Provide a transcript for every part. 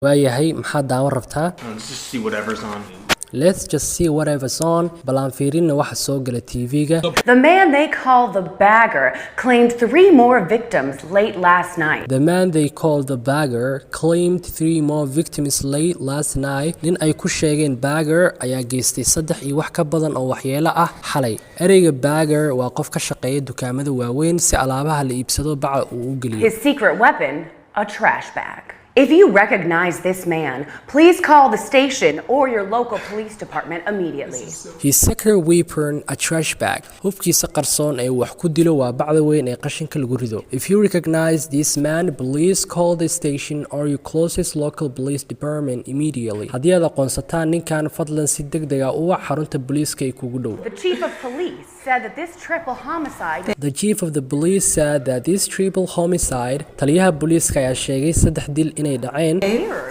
waayahay maxaad daawan rabtaa? Let's just see whatever's on. Let's just see whatever's on. Balaan fiirina waxa soo gala TV-ga. The man they call the bagger claimed 3 more victims late last night. The man they called the bagger claimed 3 more victims late last night. Nin ay ku sheegeen bagger ayaa geystay 3 iyo wax ka badan oo waxyeelo ah xalay. Ereyga bagger waa qof ka shaqeeya dukaamada waaweyn si alaabaha la iibsado baca uu u geliyo. His secret weapon, a trash bag. If you recognize this man, please call the station or your local police department immediately. His secret weapon, a trash bag. Hubkiisa qarsoon ee wax ku dilo waa bacda weyn ee qashinka lagu rido. If you recognize this man, please call the station or your closest local police department immediately. Haddii aad aqoonsataan ninkan fadlan si degdeg ah u wac xarunta booliiska ee kugu dhow. The chief of police said that this triple homicide. The chief of the police said that this triple homicide. Taliyaha booliiska ayaa sheegay 3 dil inay dhaceen.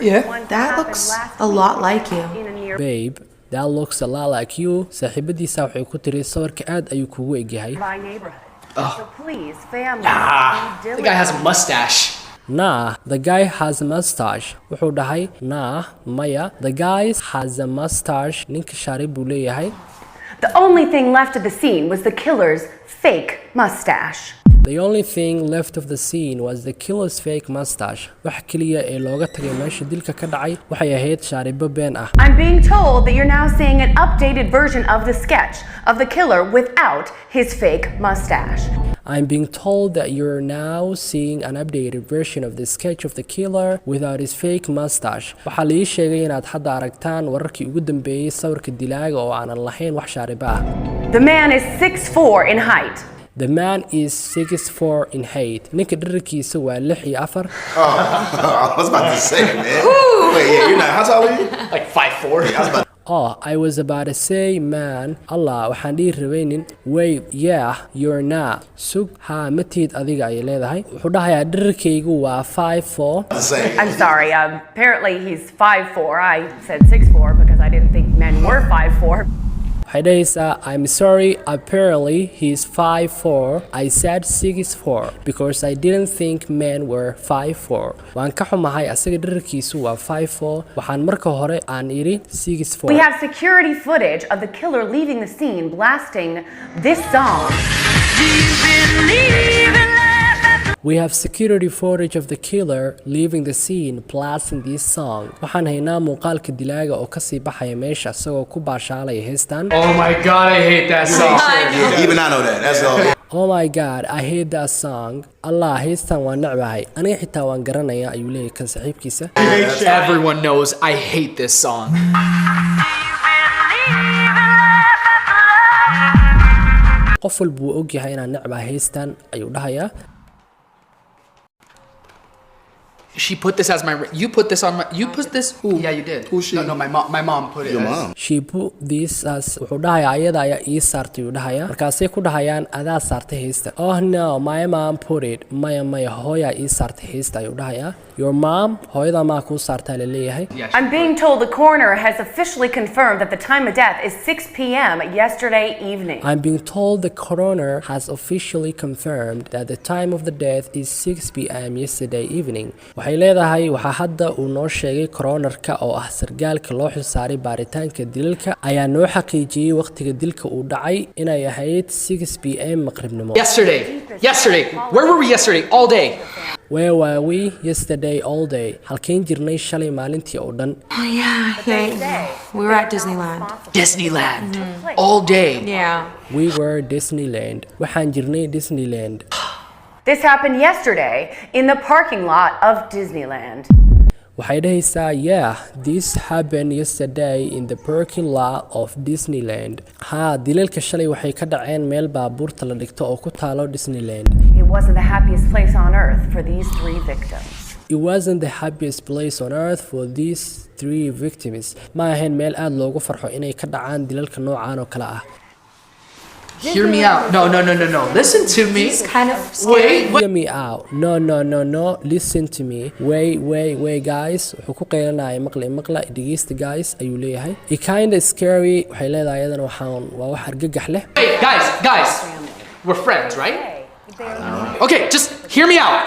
Yeah, that looks a lot like you. Babe, that looks a lot like you. Saaxiibadiisa waxay ku tiri sawirka aad ayuu kugu egyahay. So please, family, The guy has a mustache. Nah, the guy has a mustache. Wuxuu dhahay, nah, maya. The guy has a mustache. Ninka shaarib buu leeyahay. The only thing left of the scene was the killer's fake mustache. The only thing left of the scene was the killer's fake mustache. Wax kaliya ee looga tagay meesha dilka ka dhacay waxay ahayd shaaribo been ah. I'm being told that you're now seeing an updated version of the sketch of the killer without his fake mustache. I'm being told that you're now seeing an updated version of the sketch of the killer without his fake mustache. Waxaa la ii sheegay inaad hadda aragtaan wararkii ugu dambeeyay sawirka dilaaga oo aanan lahayn wax shaaribo ah. The man is 6'4" in height. The man is 6'4" in height. Ninka dhererkiisa waa 6'4". I was about to say, man. Wait, yeah, you're not. How tall are you? Like 5'4". Oh, I was about to say, man. Allah, waxaan dhihi rabeynin. Wait, yeah, you're not. Sug, ha, matid adiga ay leedahay. Wuxuu dhahayaa dhererkaygu waa 5'4". I'm sorry. Apparently he's 5'4". I said 6'4" because I didn't think men were 5'4". Waxay dhahaysaa, I'm sorry, apparently he's 5'4". I said 6'4" because I didn't think men were 5'4". Waan ka xumahay asaga dhererkiisu waa 5'4". Waxaan marka hore aan idhi 6'4". We have security footage of the killer leaving the scene blasting this song. We have security footage of the killer leaving the scene blasting this song. Waxaan haynaa muuqaalka dilaaga oo ka sii baxaya meesha isagoo ku baashaalaya heestan. Oh my god, I hate that song. Even I know that. That's all. Oh my god, I hate that song. Allah, heestan waan necbahay. Aniga xitaa waan garanaya ayuu leeyahay kan saaxiibkiisa. Everyone knows I hate this song. Qof walba wuu ogyahay inaan necbahay heestan ayuu dhahayaa. She put this as my. You put this on my. You put this. Who? Yeah, you did. Who's she? No, my mom. My mom put it. Your as, mom. She put this as wuxuu dhahayaa ayada ayaa ii saartay uu dhahayaa markaasay ku dhahayaan adaa saartay heesta. Oh no, my mom put it. Maya hooya ii saartay heesta ayuu dhahayaa. Your mom hooyada ma ku saartay la leeyahay. I'm being told the coroner has officially confirmed that the time of death is 6 p.m. yesterday evening. I'm being told the coroner has officially confirmed that the time of the death is 6 p.m. yesterday evening. Waxay leedahay waxa hadda uu noo sheegay coronerka oo ah sargaalka loo xilsaaray baaritaanka dilka ayaa noo xaqiijiyay waqtiga dilka uu dhacay inay ahayd 6 p.m. maqribnimo. Yesterday. Where were we yesterday? All day. Where were we yesterday all day? Halkeen jirnay shalay maalintii oo dhan. Oh yeah, we were at Disneyland. Disneyland. All day. Yeah. We were Disneyland. Waxaan jirnay Disneyland. This happened yesterday in the parking lot of Disneyland. Waxay dhahaysaa, yeah, this happened yesterday in the parking lot of Disneyland. Haa, dilalka shalay waxay ka dhaceen meel baabuurta la dhigto oo ku taalo Disneyland. It wasn't the happiest place on earth for these 3 victims. It wasn't the happiest place on earth for these 3 victims. Ma ahayn meel aad loogu farxo inay ka dhacaan dilalka noocaan oo kale ah. Hear me out. No. Listen to me. Kind of Wait. Hear me out. No. Listen to me. Wait, guys. Wuxuu ku qeylinaya maqla dhegeysta guys ayuu leeyahay. It kind of scary. Waxay leedahay ayadana waa wax argagax leh. Wait, guys. We're friends, right? Okay, just hear me out.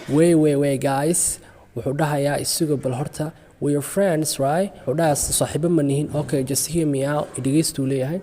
Wait, guys. Wuxuu dhahayaa isuga bal horta we're friends right وداس صاحب منهين okay just hear me out idageystu leeyahay